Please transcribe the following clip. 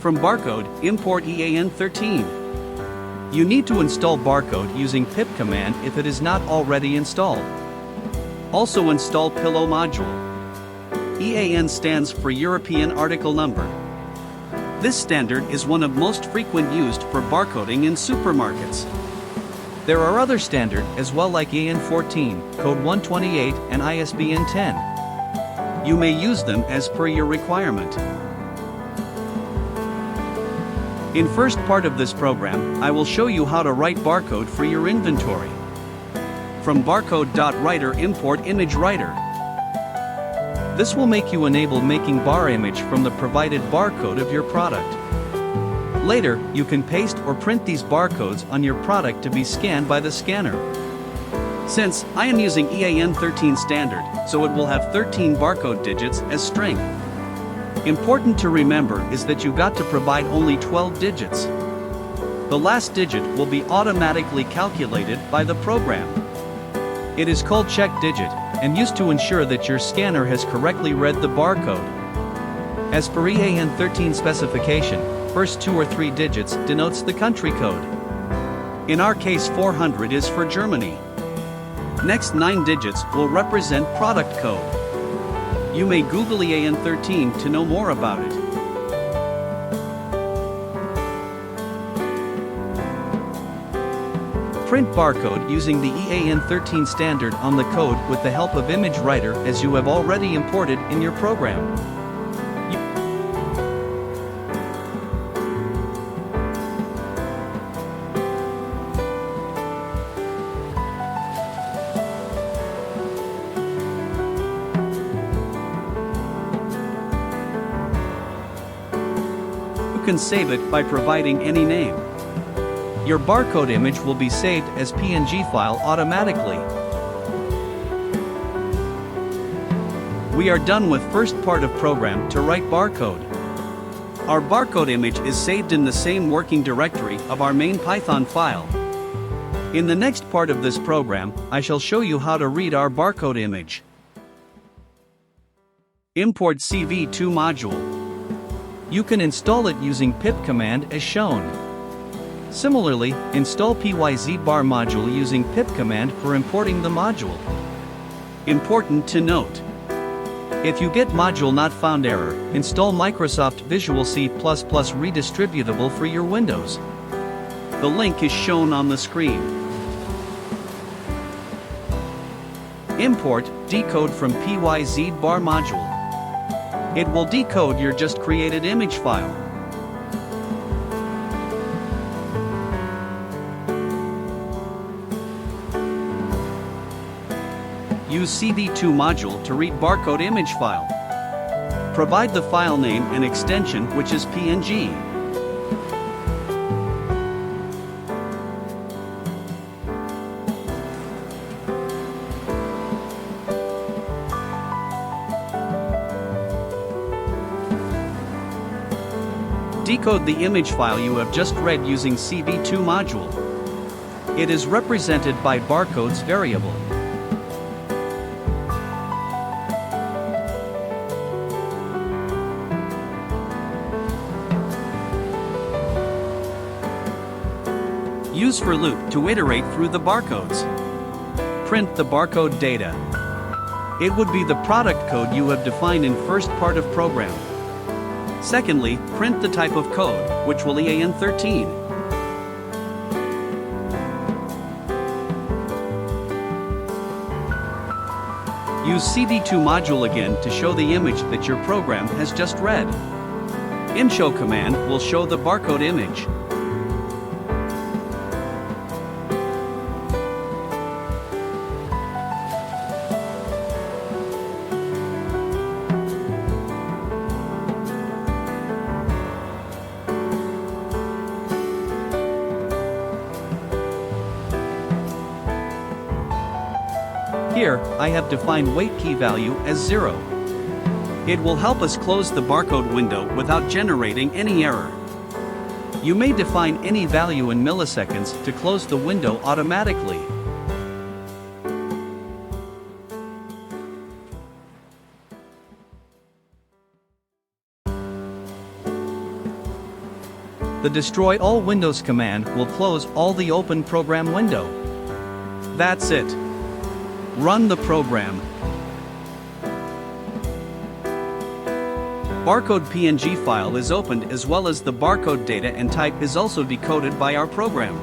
From Barcode, import EAN13. You need to install Barcode using pip command if it is not already installed. Also install Pillow module. EAN stands for European Article Number. This standard is one of most frequent used for barcoding in supermarkets. There are other standard as well like EAN14, Code 128 and ISBN 10. You may use them as per your requirement. In first part of this program, I will show you how to write barcode for your inventory. From barcode.writer import image writer. This will make you enable making bar image from the provided barcode of your product. Later, you can paste or print these barcodes on your product to be scanned by the scanner. Since I am using EAN13 standard, so it will have 13 barcode digits as string. Important to remember is that you got to provide only 12 digits. The last digit will be automatically calculated by the program. It is called check digit, and used to ensure that your scanner has correctly read the barcode. As per EAN13 specification, first 2 or 3 digits denotes the country code. In our case 400 is for Germany. Next 9 digits will represent product code. You may Google EAN13 to know more about it. Print barcode using the EAN13 standard on the code with the help of image writer as you have already imported in your program. You can save it by providing any name. Your barcode image will be saved as PNG file automatically. We are done with first part of program to write barcode. Our barcode image is saved in the same working directory of our main Python file. In the next part of this program, I shall show you how to read our barcode image. Import CV2 module. You can install it using pip command as shown. Similarly, install pyzbar module using pip command for importing the module. Important to note. If you get module not found error, install Microsoft Visual C++ redistributable for your Windows. The link is shown on the screen. Import decode from pyzbar module. It will decode your just created image file. Use CV2 module to read barcode image file. Provide the file name and extension, which is PNG. Decode the image file you have just read using CV2 module. It is represented by barcodes variable. Use for loop to iterate through the barcodes. Print the barcode data. It would be the product code you have defined in first part of program. Secondly, print the type of code, which will EAN13. Use CV2 module again to show the image that your program has just read. Imshow command will show the barcode image. Here, I have defined wait key value as 0. It will help us close the barcode window without generating any error. You may define any value in milliseconds to close the window automatically. The destroy all windows command will close all the open program window. That's it. Run the program. Barcode PNG file is opened as well as the barcode data and type is also decoded by our program.